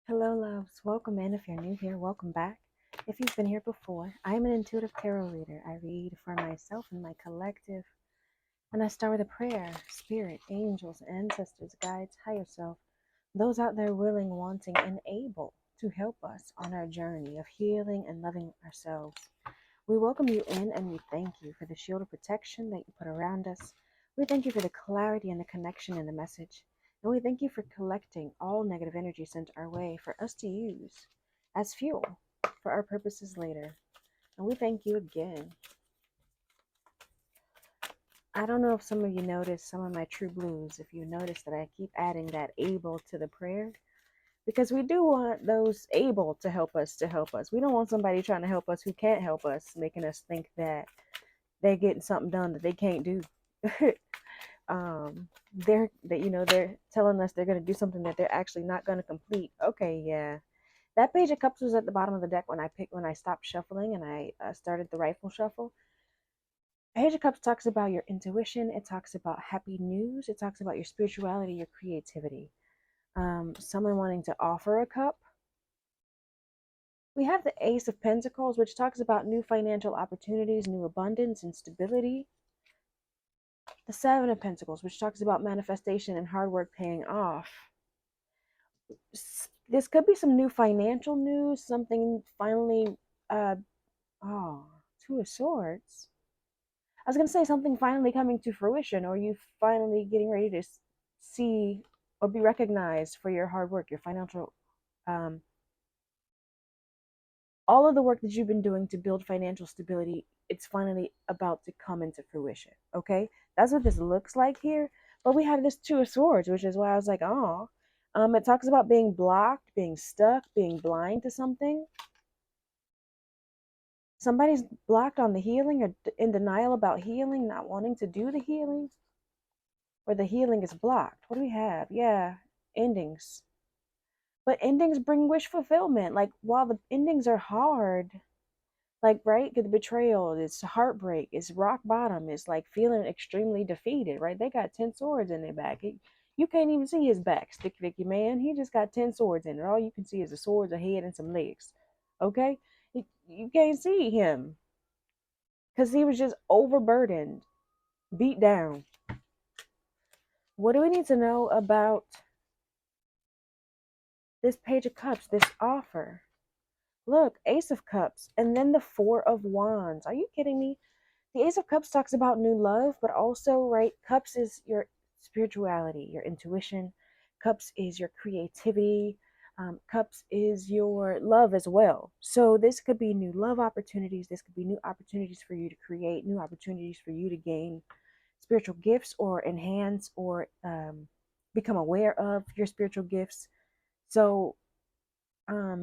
Hello, loves. Welcome in. If you're new here, welcome back. If you've been here before, I'm an intuitive tarot reader. I read for myself and my collective, and I start with a prayer. Spirit, angels, ancestors, guides, higher self, those out there willing, wanting, and able to help us on our journey of healing and loving ourselves. We welcome you in and we thank you for the shield of protection that you put around us. We thank you for the clarity and the connection in the message. And we thank you for collecting all negative energy sent our way for us to use as fuel for our purposes later. And we thank you again. I don't know if some of you noticed some of my true blues, if you notice that I keep adding that able to the prayer, because we do want those able to help us to help us. We don't want somebody trying to help us who can't help us, making us think that they're getting something done that they can't do. They're telling us they're going to do something that they're actually not going to complete. Okay, yeah. That page of cups was at the bottom of the deck when I stopped shuffling and I started the rifle shuffle. Page of cups talks about your intuition. It talks about happy news. It talks about your spirituality, your creativity. Someone wanting to offer a cup. We have the Ace of Pentacles, which talks about new financial opportunities, new abundance, and stability. The Seven of Pentacles, which talks about manifestation and hard work paying off. This could be some new financial news, something finally, uh, oh, Two of Swords. I was going to say something finally coming to fruition, or you finally getting ready to see or be recognized for your hard work, your financial, um, all of the work that you've been doing to build financial stability, it's finally about to come into fruition. Okay, that's what this looks like here. But we have this Two of Swords, which is why I was like, oh, it talks about being blocked, being stuck, being blind to something. Somebody's blocked on the healing or in denial about healing, not wanting to do the healing, or the healing is blocked. What do we have? Yeah, endings. But endings bring wish fulfillment. Like, while the endings are hard, like, right, the betrayal, it's heartbreak, it's rock bottom, it's like feeling extremely defeated, right? They got 10 swords in their back. You can't even see his back, Stick Vicky man. He just got 10 swords in it. All you can see is the swords, a head, and some legs. Okay? You can't see him because he was just overburdened, beat down. What do we need to know about this Page of Cups, this offer? Look, Ace of Cups, and then the Four of Wands. Are you kidding me? The Ace of Cups talks about new love, but also, right, Cups is your spirituality, your intuition. Cups is your creativity. Cups is your love as well. So this could be new love opportunities. This could be new opportunities for you to create, new opportunities for you to gain spiritual gifts or enhance or become aware of your spiritual gifts. So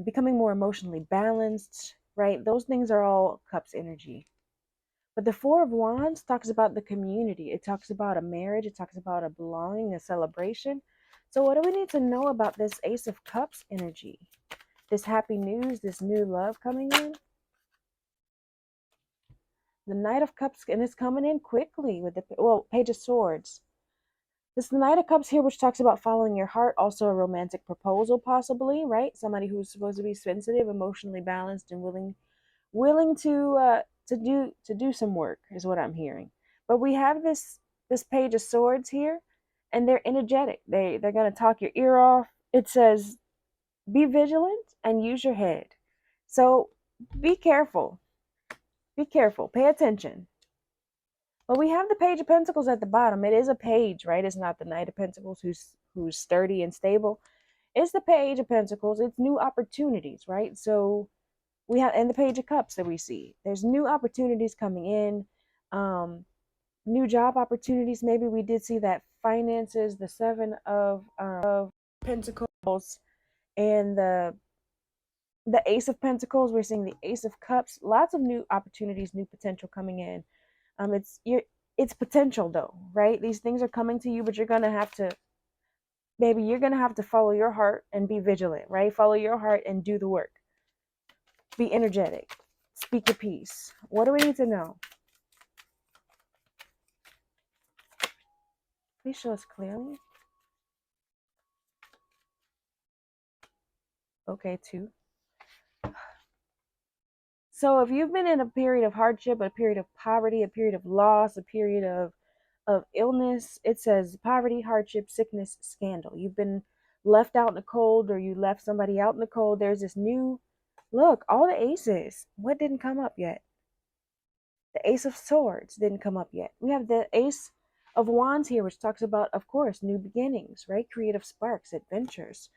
becoming more emotionally balanced, right? Those things are all Cups energy. But the Four of Wands talks about the community. It talks about a marriage. It talks about a belonging, a celebration. So what do we need to know about this Ace of Cups energy? This happy news, this new love coming in? The Knight of Cups, and it's coming in quickly with the, Page of Swords. This Knight of Cups here, which talks about following your heart, also a romantic proposal, possibly, right? Somebody who's supposed to be sensitive, emotionally balanced, and willing to do some work is what I'm hearing. But we have this Page of Swords here, and they're energetic. They're gonna talk your ear off. It says, be vigilant and use your head. So be careful. Be careful. Pay attention. But we have the Page of Pentacles at the bottom. It is a page, right? It's not the Knight of Pentacles who's sturdy and stable. It's the Page of Pentacles. It's new opportunities, right? So we have, and the Page of Cups that we see, there's new opportunities coming in, new job opportunities. Maybe we did see that finances, the Seven of Pentacles, and the Ace of Pentacles. We're seeing the Ace of Cups. Lots of new opportunities, new potential coming in. It's potential though, right? These things are coming to you, but you're gonna have to, maybe you're gonna have to follow your heart and be vigilant, right? Follow your heart and do the work. Be energetic. Speak your piece. What do we need to know? Please show us clearly. Okay, two. So if you've been in a period of hardship, a period of poverty, a period of loss, a period of illness, it says poverty, hardship, sickness, scandal. You've been left out in the cold, or you left somebody out in the cold. There's this new look, all the aces. What didn't come up yet? The Ace of Swords didn't come up yet. We have the Ace of Wands here, which talks about, of course, new beginnings, right? Creative sparks, adventures.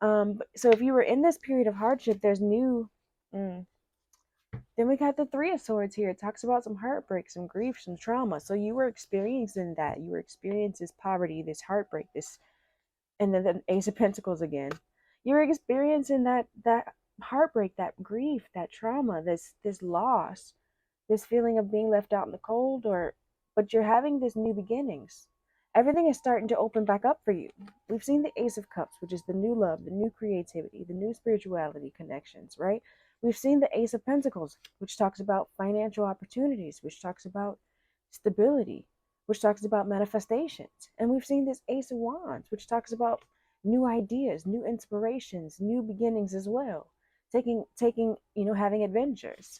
So if you were in this period of hardship, there's new. Mm, then we got the Three of Swords here. It talks about some heartbreak, some grief, some trauma. So you were experiencing that. You were experiencing this poverty, this heartbreak, this, and then the Ace of Pentacles again. You were experiencing that heartbreak, that grief, that trauma, this loss, this feeling of being left out in the cold, or but you're having this new beginnings. Everything is starting to open back up for you. We've seen the Ace of Cups, which is the new love, the new creativity, the new spirituality connections, right? We've seen the Ace of Pentacles, which talks about financial opportunities, which talks about stability, which talks about manifestations. And we've seen this Ace of Wands, which talks about new ideas, new inspirations, new beginnings as well. Having adventures.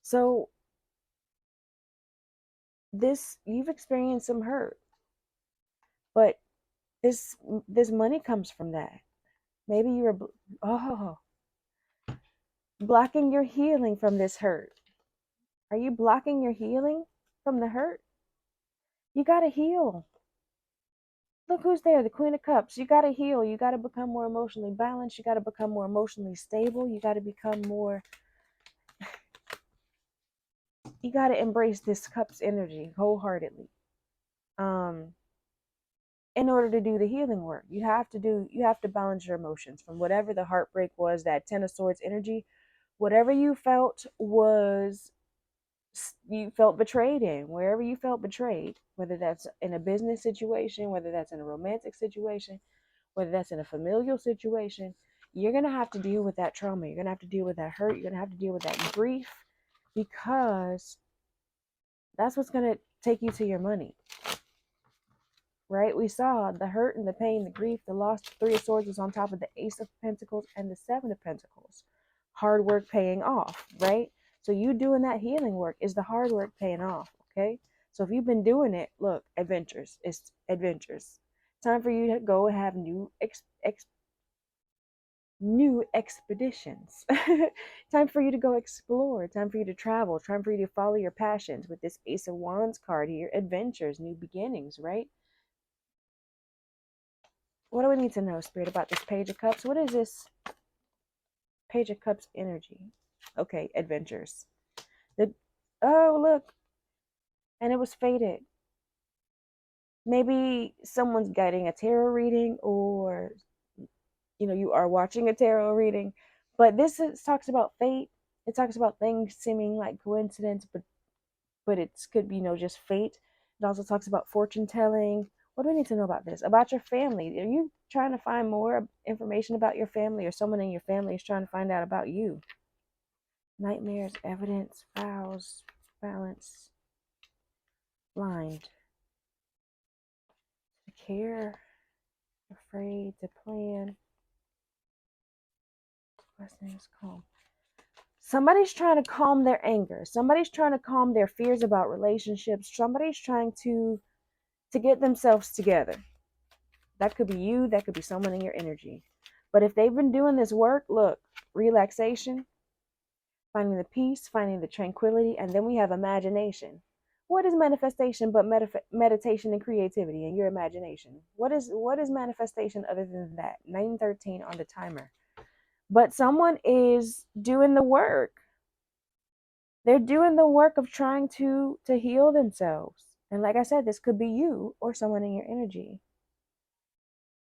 So this, you've experienced some hurt, but this money comes from that. Maybe you were blocking your healing from this hurt. Are you blocking your healing from the hurt? You got to heal. Look who's there, the Queen of Cups. You got to heal. You got to become more emotionally balanced. You got to become more emotionally stable. You got to become more, you got to embrace this Cups energy wholeheartedly. In order to do the healing work, you have to balance your emotions from whatever the heartbreak was, that Ten of Swords energy, whatever you felt was, you felt betrayed in, wherever you felt betrayed, whether that's in a business situation, whether that's in a romantic situation, whether that's in a familial situation, you're going to have to deal with that trauma. You're going to have to deal with that hurt. You're going to have to deal with that grief, because that's what's going to take you to your money. Right? We saw the hurt and the pain, the grief, the loss. The Three of Swords was on top of the Ace of Pentacles and the Seven of Pentacles. Hard work paying off, right? So you doing that healing work is the hard work paying off, okay? So if you've been doing it, look, adventures. It's adventures. Time for you to go and have new expeditions. Time for you to go explore. Time for you to travel. Time for you to follow your passions with this Ace of Wands card here. Adventures, new beginnings, right? What do we need to know, Spirit, about this Page of Cups? What is this Page of Cups energy? Okay, adventures. Oh, look. And it was faded. Maybe someone's getting a tarot reading, or, you are watching a tarot reading. But talks about fate. It talks about things seeming like coincidence, but it could be, just fate. It also talks about fortune telling. What do we need to know about this? About your family. Are you trying to find more information about your family, or someone in your family is trying to find out about you? Nightmares, evidence, vows, balance, blind. To care, afraid, to plan. Blessings, calm. Somebody's trying to calm their anger. Somebody's trying to calm their fears about relationships. Somebody's trying to get themselves together. That could be you. That could be someone in your energy. But if they've been doing this work, look, relaxation, finding the peace, finding the tranquility, and then we have imagination. What is manifestation but meditation and creativity and your imagination? What is manifestation other than that? 9:13 on the timer. But someone is doing the work. They're doing the work of trying to heal themselves. And like I said, this could be you or someone in your energy.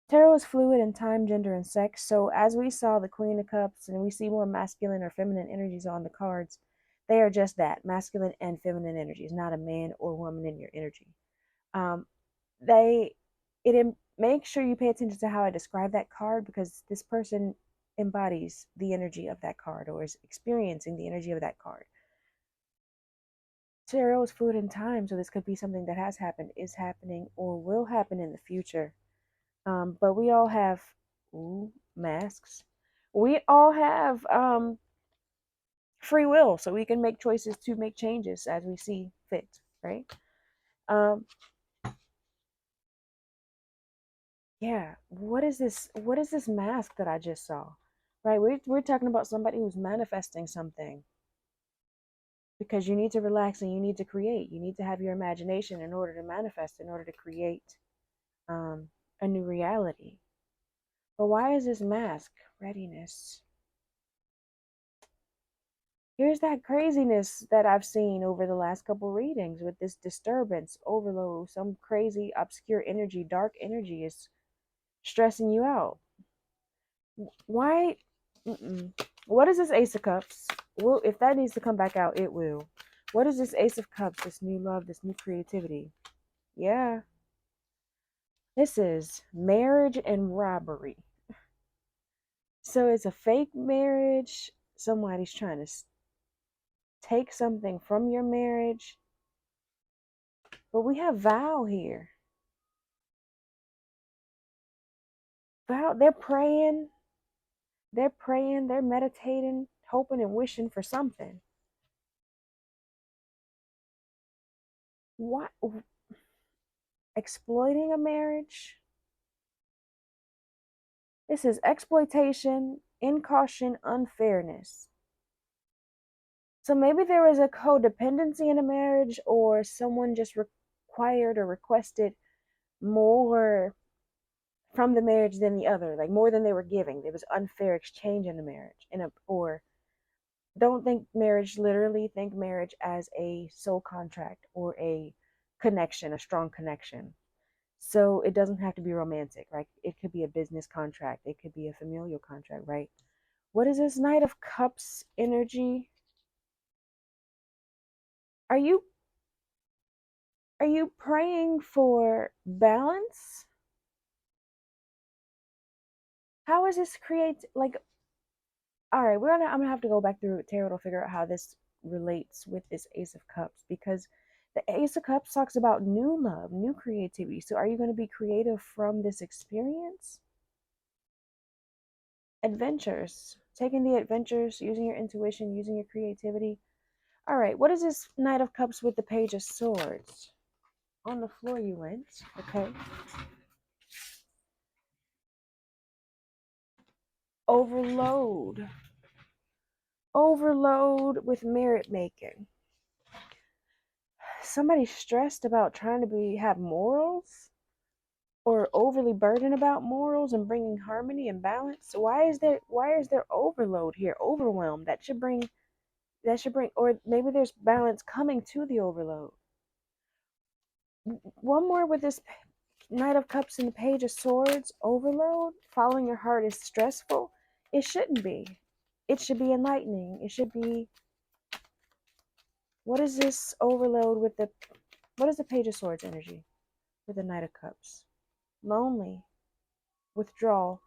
Tarot is fluid in time, gender, and sex. So as we saw the Queen of Cups, and we see more masculine or feminine energies on the cards, they are just that, masculine and feminine energies, not a man or woman in your energy. Make sure you pay attention to how I describe that card, because this person embodies the energy of that card, or is experiencing the energy of that card. Tarot is fluid in time, so this could be something that has happened, is happening, or will happen in the future. But we all have masks. We all have free will, so we can make choices to make changes as we see fit, right? Um, yeah. What is this mask that I just saw? Right? We're talking about somebody who's manifesting something because you need to relax and you need to create. You need to have your imagination in order to manifest, in order to create um, a new reality. But why is this mask? Readiness. Here's that craziness that I've seen over the last couple readings with this disturbance, overload, some crazy, obscure energy, dark energy is stressing you out. Why? Mm-mm. What is this Ace of Cups? Well, if that needs to come back out, it will. What is this Ace of Cups, this new love, this new creativity? Yeah, this is marriage and robbery. So it's a fake marriage. Somebody's trying to take something from your marriage. But we have vow here. Vow, they're meditating, hoping and wishing for something. What? Exploiting a marriage? This is exploitation, incaution, unfairness. So maybe there was a codependency in a marriage, or someone just required or requested more from the marriage than the other, like more than they were giving. There was unfair exchange in the marriage, or don't think marriage literally. Think marriage as a soul contract or a connection, a strong connection. So it doesn't have to be romantic, right? It could be a business contract. It could be a familial contract, right? What is this Knight of Cups energy? Are you praying for balance? How is this create like all right, I'm gonna have to go back through tarot to figure out how this relates with this Ace of Cups, because the Ace of Cups talks about new love, new creativity. So are you going to be creative from this experience? Adventures, taking the adventures, using your intuition, using your creativity. All right, what is this Knight of Cups with the Page of Swords? On the floor you went. Okay. Overload. Overload with merit making. Somebody's stressed about trying to have morals, or overly burdened about morals and bringing harmony and balance. Why is there overload here? Overwhelm. That should bring, or maybe there's balance coming to the overload. One more with this Knight of Cups and the Page of Swords. Overload. Following your heart is stressful. It shouldn't be. It should be enlightening. It should be. What is this overload with the? What is the Page of Swords energy with the Knight of Cups? Lonely. Withdrawal.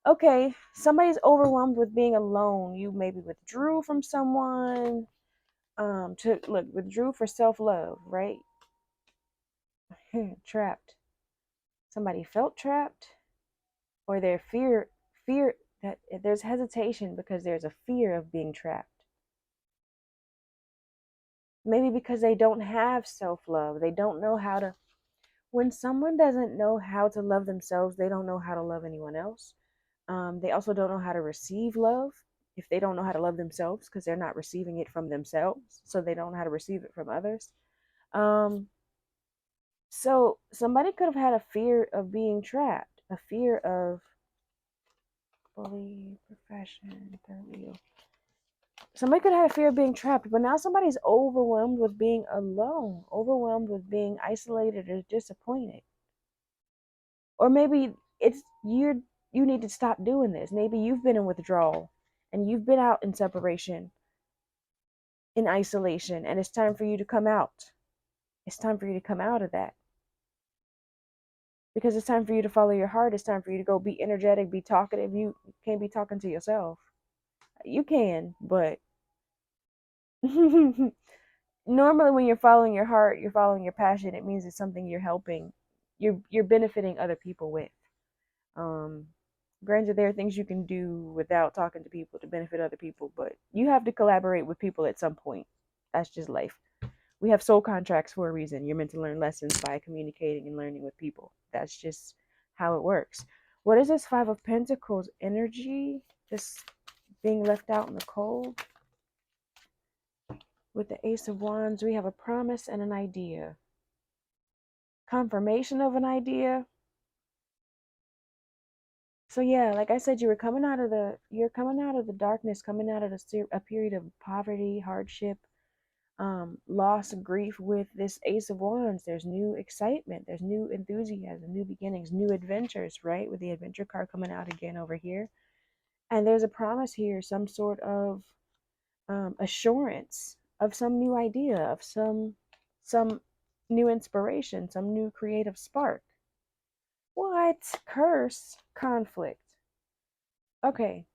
Okay, somebody's overwhelmed with being alone. You maybe withdrew from someone, to look, withdrew for self-love, right? Trapped. Somebody felt trapped, or their fear that there's hesitation because there's a fear of being trapped. Maybe because they don't have self-love. They don't know how to. When someone doesn't know how to love themselves, they don't know how to love anyone else. They also don't know how to receive love if they don't know how to love themselves, because they're not receiving it from themselves. So they don't know how to receive it from others. Um, so somebody could have had a fear of being trapped, a fear of bully, profession, third wheel. Somebody could have a fear of being trapped, but now somebody's overwhelmed with being alone, overwhelmed with being isolated or disappointed. Or maybe it's you need to stop doing this. Maybe you've been in withdrawal and you've been out in separation, in isolation, and it's time for you to come out. It's time for you to come out of that. Because it's time for you to follow your heart. It's time for you to go be energetic, be talkative. You can't be talking to yourself. You can, but normally when you're following your heart, you're following your passion, it means it's something you're helping, you're benefiting other people with. Um Granted, there are things you can do without talking to people to benefit other people, but you have to collaborate with people at some point. That's just life. We have soul contracts for a reason. You're meant to learn lessons by communicating and learning with people. That's just how it works. What is this Five of Pentacles energy? Just being left out in the cold. With the Ace of Wands, we have a promise and an idea. Confirmation of an idea. So yeah, like I said, you're coming out of the darkness, coming out of a period of poverty, hardship, loss, grief. With this Ace of Wands, there's new excitement, there's new enthusiasm, new beginnings, new adventures, right? With the adventure card coming out again over here. And there's a promise here, some sort of assurance of some new idea, of some new inspiration, some new creative spark. What? Curse, conflict. Okay,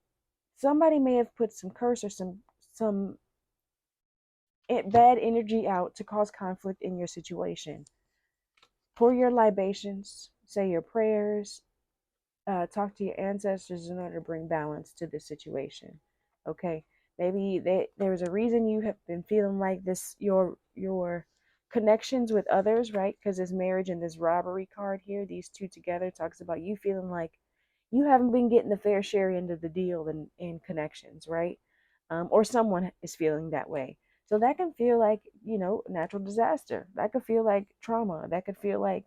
somebody may have put some curse or some bad energy out to cause conflict in your situation. Pour your libations, say your prayers, talk to your ancestors in order to bring balance to this situation. Okay, maybe there was a reason you have been feeling like this. Your connections with others, right? Because this marriage and this robbery card here, these two together, talks about you feeling like you haven't been getting the fair share end of the deal in connections, right? Or someone is feeling that way. So that can feel like, natural disaster. That could feel like trauma. That could feel like,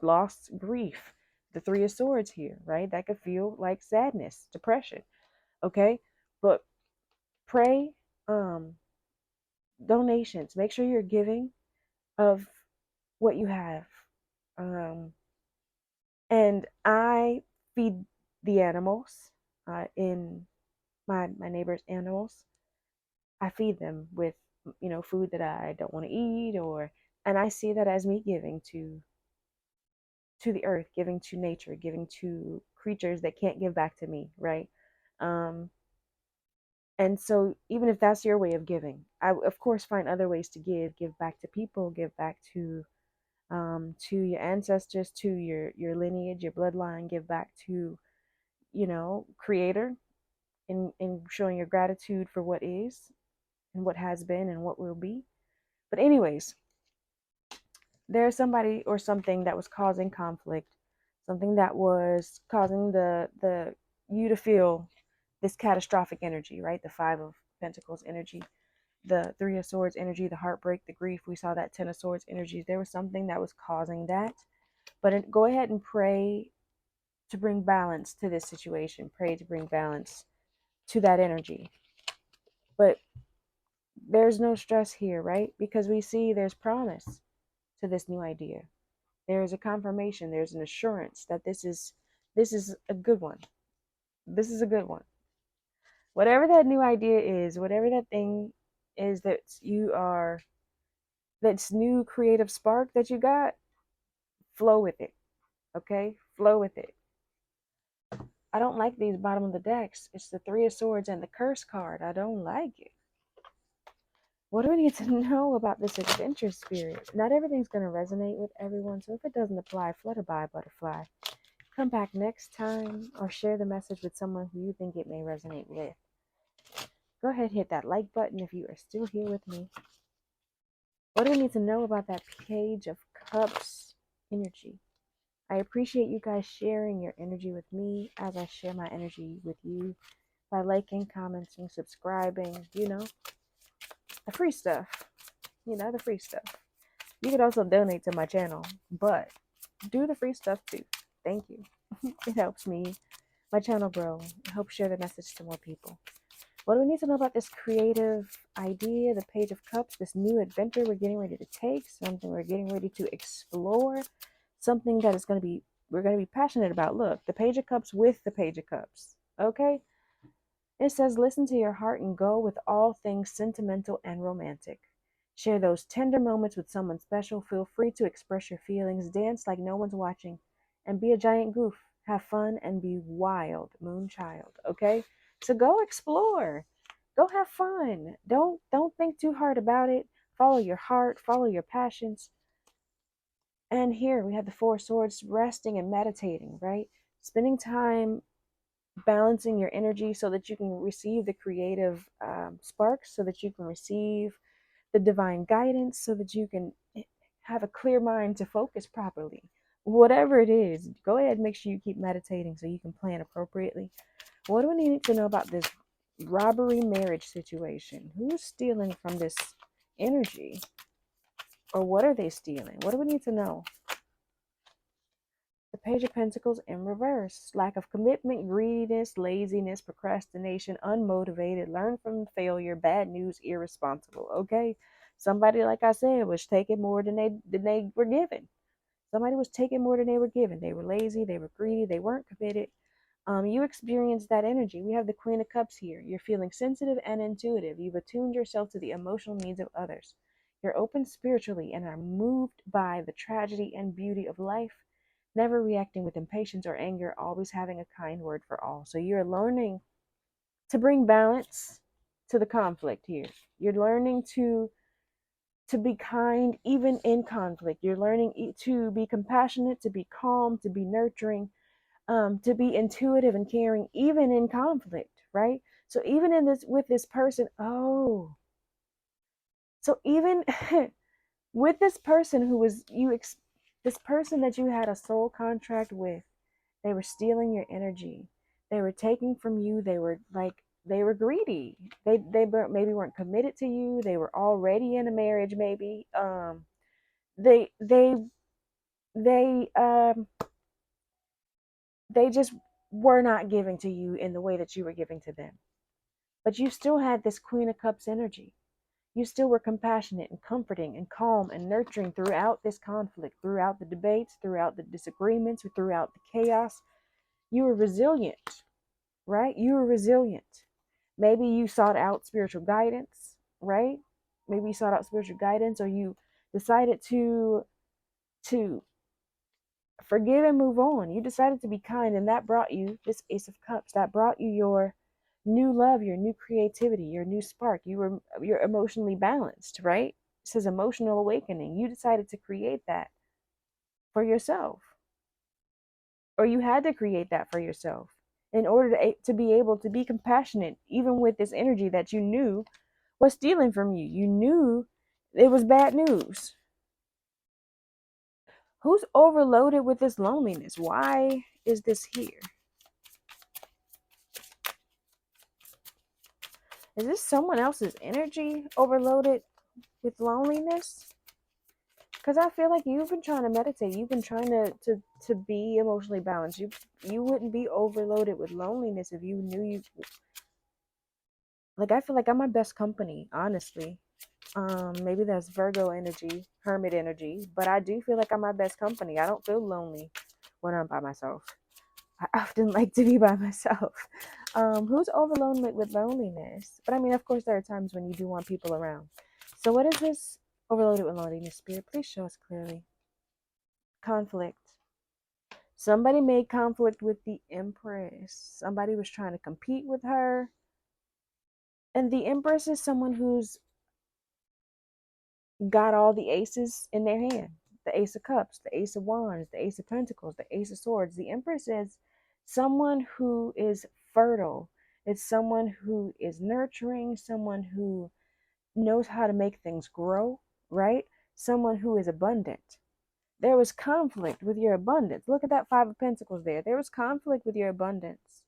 loss, grief. The Three of Swords here, right? That could feel like sadness, depression. Okay. But pray, um, donations. Make sure you're giving of what you have. Um, and I feed the animals in my neighbor's animals. I feed them with, food that I don't want to eat, and I see that as me giving to the earth, giving to nature, giving to creatures that can't give back to me, right? Um, and so even if that's your way of giving, I of course find other ways to give back to people, give back to your ancestors, to your lineage, your bloodline, give back to, creator, in showing your gratitude for what is and what has been and what will be. But anyways, there's somebody or something that was causing conflict, something that was causing the you to feel this catastrophic energy, right? The Five of Pentacles energy, the Three of Swords energy, the heartbreak, the grief. We saw that Ten of Swords energy. There was something that was causing that. But go ahead and pray to bring balance to this situation. Pray to bring balance to that energy. But there's no stress here, right? Because we see there's promise to this new idea. There is a confirmation, there's an assurance that this is a good one. This is a good one. Whatever that new idea is, whatever that thing is that's new creative spark that you got, flow with it. Okay? Flow with it. I don't like these bottom of the decks. It's the Three of Swords and the Curse card. I don't like it. What do we need to know about this adventure spirit? Not everything's going to resonate with everyone, so if it doesn't apply, flutter by, butterfly. Come back next time or share the message with someone who you think it may resonate with. Go ahead, hit that like button if you are still here with me. What do we need to know about that Page of Cups energy? I appreciate you guys sharing your energy with me as I share my energy with you by liking, commenting, subscribing, the free stuff. The free stuff. You could also donate to my channel, but do the free stuff too. Thank you. It helps me, my channel grow. It helps share the message to more people. What do we need to know about this creative idea, the Page of Cups, this new adventure we're getting ready to take, something we're getting ready to explore, something that we're going to be passionate about. Look, the Page of Cups with the Page of Cups. Okay? It says, listen to your heart and go with all things sentimental and romantic. Share those tender moments with someone special. Feel free to express your feelings. Dance like no one's watching. And be a giant goof. Have fun and be wild, Moonchild. Okay? So go explore. Go have fun. Don't think too hard about it. Follow your heart. Follow your passions. And here we have the Four Swords resting and meditating, right? spending time balancing your energy so that you can receive the creative sparks, so that you can receive the divine guidance, so that you can have a clear mind to focus properly. Whatever it is, go ahead and make sure you keep meditating so you can plan appropriately. What do we need to know about this robbery marriage situation? Who's stealing from this energy? Or what are they stealing? What do we need to know? The Page of Pentacles in reverse. Lack of commitment, greediness, laziness, procrastination, unmotivated, learn from failure, bad news, irresponsible. Okay? Somebody, like I said, was taking more than they were given. Somebody was taking more than they were given. They were lazy, they were greedy, they weren't committed. You experience that energy. We have the Queen of Cups here. You're feeling sensitive and intuitive. You've attuned yourself to the emotional needs of others. You're open spiritually and are moved by the tragedy and beauty of life, never reacting with impatience or anger, always having a kind word for all. So you're learning to bring balance to the conflict here. You're learning to be kind even in conflict. You're learning to be compassionate, to be calm, to be nurturing, to be intuitive and caring even in conflict, right? So even in this with this person, so even with this person who was this person that you had a soul contract with, they were stealing your energy. They were taking from you. They were greedy. They maybe weren't committed to you. They were already in a marriage, maybe. They they they they just were not giving to you in the way that you were giving to them. But you still had this Queen of Cups energy. You still were compassionate and comforting and calm and nurturing throughout this conflict, throughout the debates, throughout the disagreements, throughout the chaos. You were resilient, right? You were resilient. Maybe you sought out spiritual guidance, right? Maybe you sought out spiritual guidance, or you decided to forgive and move on. You decided to be kind, and that brought you this Ace of Cups. That brought you your new love, your new creativity, your new spark. You're emotionally balanced, right? It says emotional awakening. You decided to create that for yourself, or you had to create that for yourself in order to be able to be compassionate, even with this energy that you knew was stealing from you. You knew it was bad news. Who's overloaded with this loneliness? Why is this here? Is this someone else's energy overloaded with loneliness? Because I feel like you've been trying to meditate. You've been trying to be emotionally balanced. You wouldn't be overloaded with loneliness if you knew you. Like, I feel like I'm my best company, honestly. Maybe that's Virgo energy, hermit energy, but I do feel like I'm my best company. I don't feel lonely when I'm by myself. I often like to be by myself. Who's overloaded with loneliness? But I mean, of course, there are times when you do want people around. So, what is this overloaded with loneliness, Spirit? Please show us clearly. Conflict. Somebody made conflict with the Empress. Somebody was trying to compete with her. And the Empress is someone who's got all the aces in their hand. The Ace of Cups, the Ace of Wands, the Ace of Pentacles, the Ace of Swords. The Empress is someone who is fertile. It's someone who is nurturing, someone who knows how to make things grow, right? Someone who is abundant. There was conflict with your abundance. Look at that Five of Pentacles there. There was conflict with your abundance.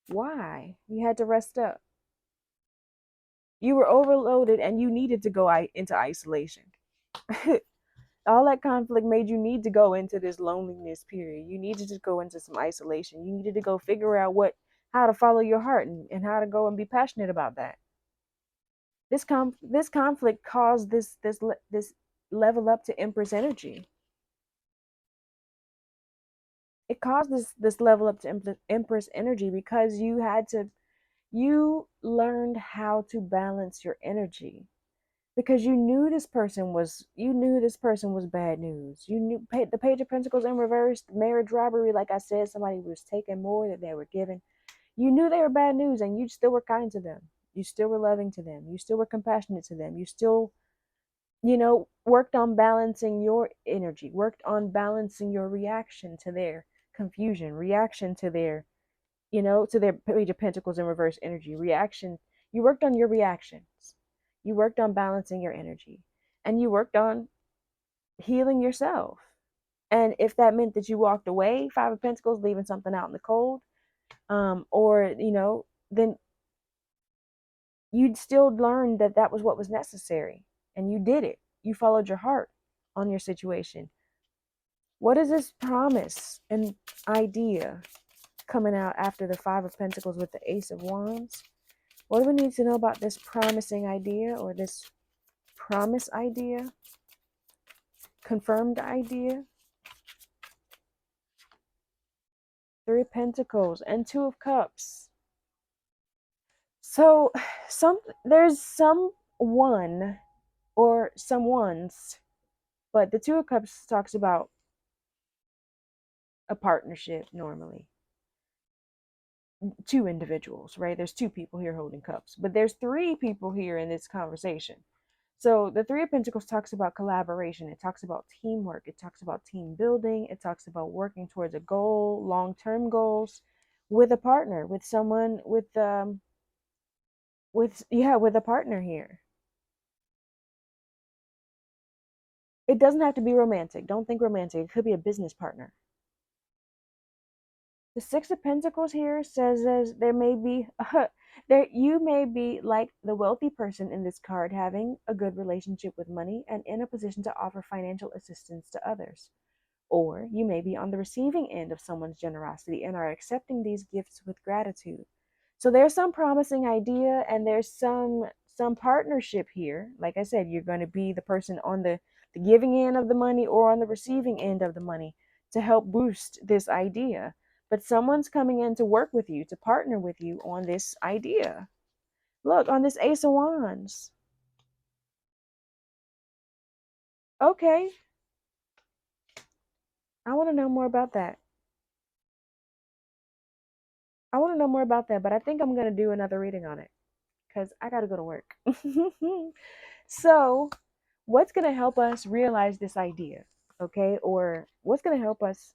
Why? You had to rest up. You were overloaded and you needed to go into isolation. All that conflict made you need to go into this loneliness period. You needed to go into some isolation. You needed to go figure out how to follow your heart and how to go and be passionate about that. This conflict caused this level up to Empress energy. It caused this level up to Empress energy because you learned how to balance your energy, because you knew this person was bad news. You knew the Page of Pentacles in reverse, marriage robbery. Like I said, somebody was taking more than they were given. You knew they were bad news, and you still were kind to them. You still were loving to them. You still were compassionate to them. You still, worked on balancing your energy, worked on balancing your reaction to confusion, reaction to their, to their Page of Pentacles in reverse energy. Reaction. You worked on your reactions. You worked on balancing your energy. And you worked on healing yourself. And if that meant that you walked away, Five of Pentacles, leaving something out in the cold, or, then you'd still learn that that was what was necessary. And you did it. You followed your heart on your situation. What is this promise and idea coming out after the Five of Pentacles with the Ace of Wands? What do we need to know about this promising idea, or this promise idea? Confirmed idea? Three of Pentacles and Two of Cups. So there's someone or someones, but the Two of Cups talks about a partnership normally. Two individuals, right? There's two people here holding cups, but there's three people here in this conversation. So the Three of Pentacles talks about collaboration. It talks about teamwork. It talks about team building. It talks about working towards a goal, long-term goals, with a partner, with someone, with a partner here. It doesn't have to be romantic. Don't think romantic. It could be a business partner. The Six of Pentacles here says there may be you may be like the wealthy person in this card, having a good relationship with money and in a position to offer financial assistance to others. Or you may be on the receiving end of someone's generosity and are accepting these gifts with gratitude. So there's some promising idea, and there's some partnership here. Like I said, you're going to be the person on the giving end of the money or on the receiving end of the money to help boost this idea. But someone's coming in to work with you, to partner with you on this idea. Look, on this Ace of Wands. Okay. I want to know more about that. But I think I'm going to do another reading on it because I got to go to work. So, what's going to help us realize this idea? Okay. Or what's going to help us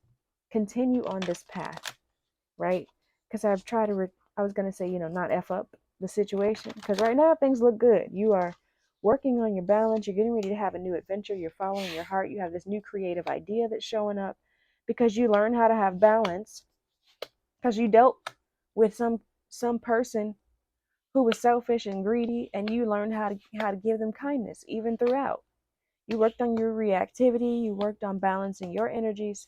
continue on this path? Right? Because I've tried to, I was going to say, not F up the situation. Because right now things look good. You are working on your balance. You're getting ready to have a new adventure. You're following your heart. You have this new creative idea that's showing up because you learn how to have balance. Because you dealt with some person who was selfish and greedy, and you learned how to give them kindness even throughout. You worked on your reactivity. You worked on balancing your energies,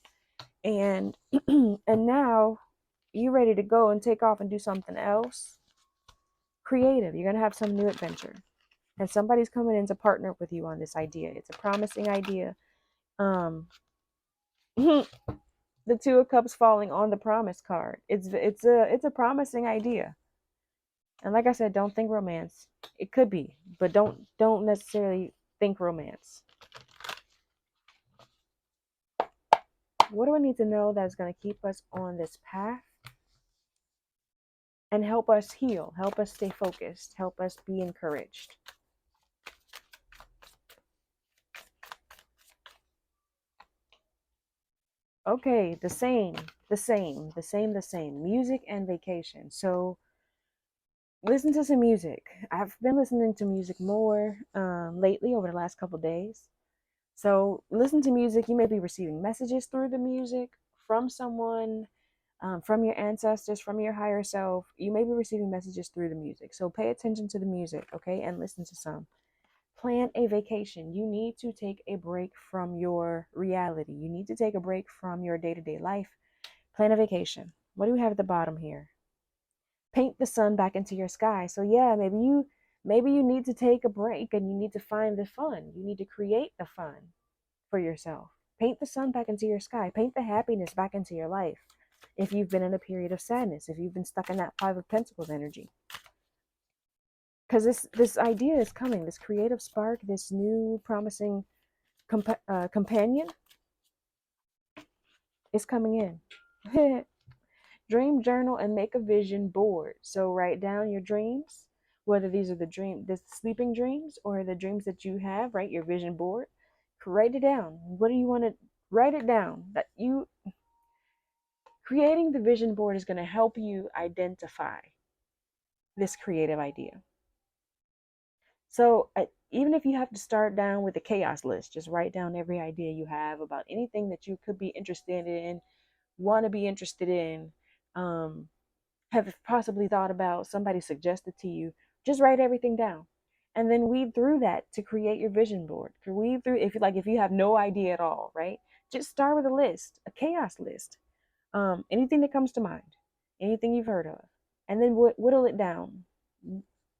and and now you're ready to go and take off and do something else creative. You're gonna have some new adventure, and somebody's coming in to partner with you on this idea. It's a promising idea. The Two of Cups falling on the promise card. It's a promising idea. And like I said, don't think romance. It could be, but don't necessarily think romance. What do I need to know that's going to keep us on this path and help us heal, help us stay focused, help us be encouraged? Okay, the same. Music and vacation. So listen to some music. I've been listening to music more lately over the last couple days. So listen to music. You may be receiving messages through the music from someone, from your ancestors, from your higher self. You may be receiving messages through the music. So pay attention to the music, okay, and listen to some. Plan a vacation. You need to take a break from your reality. You need to take a break from your day-to-day life. Plan a vacation. What do we have at the bottom here? Paint the sun back into your sky. So yeah, maybe you need to take a break and you need to find the fun. You need to create the fun for yourself. Paint the sun back into your sky. Paint the happiness back into your life. If you've been in a period of sadness, if you've been stuck in that Five of Pentacles energy. Because this idea is coming, this creative spark, this new promising companion is coming in. Dream journal and make a vision board. So write down your dreams, whether these are the sleeping dreams or the dreams that you have, right? Your vision board. Write it down. What do you want to write it down? That Creating the vision board is going to help you identify this creative idea. So even if you have to start down with a chaos list, just write down every idea you have about anything that you could be interested in, want to be interested in, um, have possibly thought about, somebody suggested to you. Just write everything down, and then weed through that to create your vision board. Weed through, if you have no idea at all, right? Just start with a list, a chaos list. Anything that comes to mind, anything you've heard of, and then whittle it down.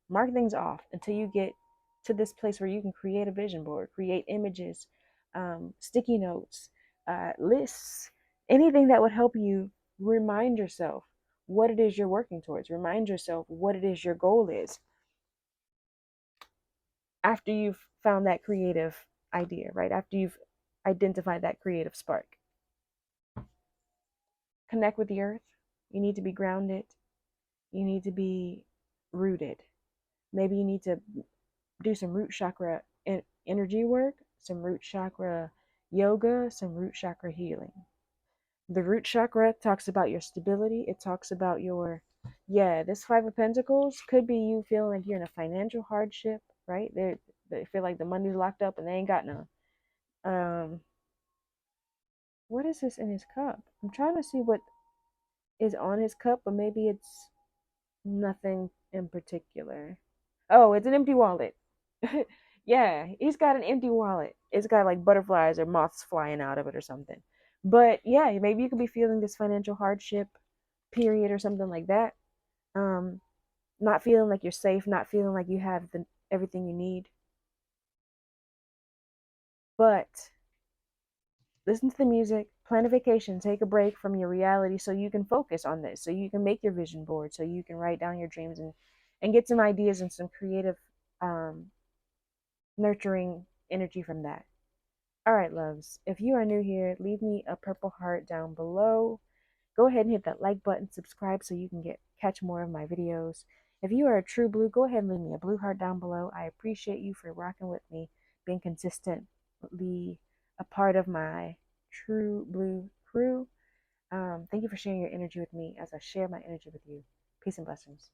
Mark things off until you get to this place where you can create a vision board, create images, sticky notes, lists, anything that would help you remind yourself what it is you're working towards. Remind yourself what it is your goal is after you've found that creative idea, right? After you've identified that creative spark. Connect with the earth. You need to be grounded. You need to be rooted. Maybe you need to do some root chakra energy work, some root chakra yoga, some root chakra healing. The root chakra talks about your stability. It talks about your, this Five of Pentacles could be you feeling like you're in a financial hardship, right? They feel like the money's locked up and they ain't got none. What is this in his cup? I'm trying to see what is on his cup, but maybe it's nothing in particular. Oh, it's an empty wallet. Yeah, he's got an empty wallet. It's got like butterflies or moths flying out of it or something. But yeah, maybe you could be feeling this financial hardship period or something like that. Um, Not feeling like you're safe, not feeling like you have everything you need. But listen to the music, plan a vacation, take a break from your reality so you can focus on this, so you can make your vision board, so you can write down your dreams and get some ideas and some creative, um, nurturing energy from that. All right, loves. If you are new here, leave me a purple heart down below. Go ahead and hit that like button, subscribe so you can catch more of my videos. If you are a true blue, go ahead and leave me a blue heart down below. I appreciate you for rocking with me, being consistently a part of my true blue crew. Thank you for sharing your energy with me as I share my energy with you. Peace and blessings.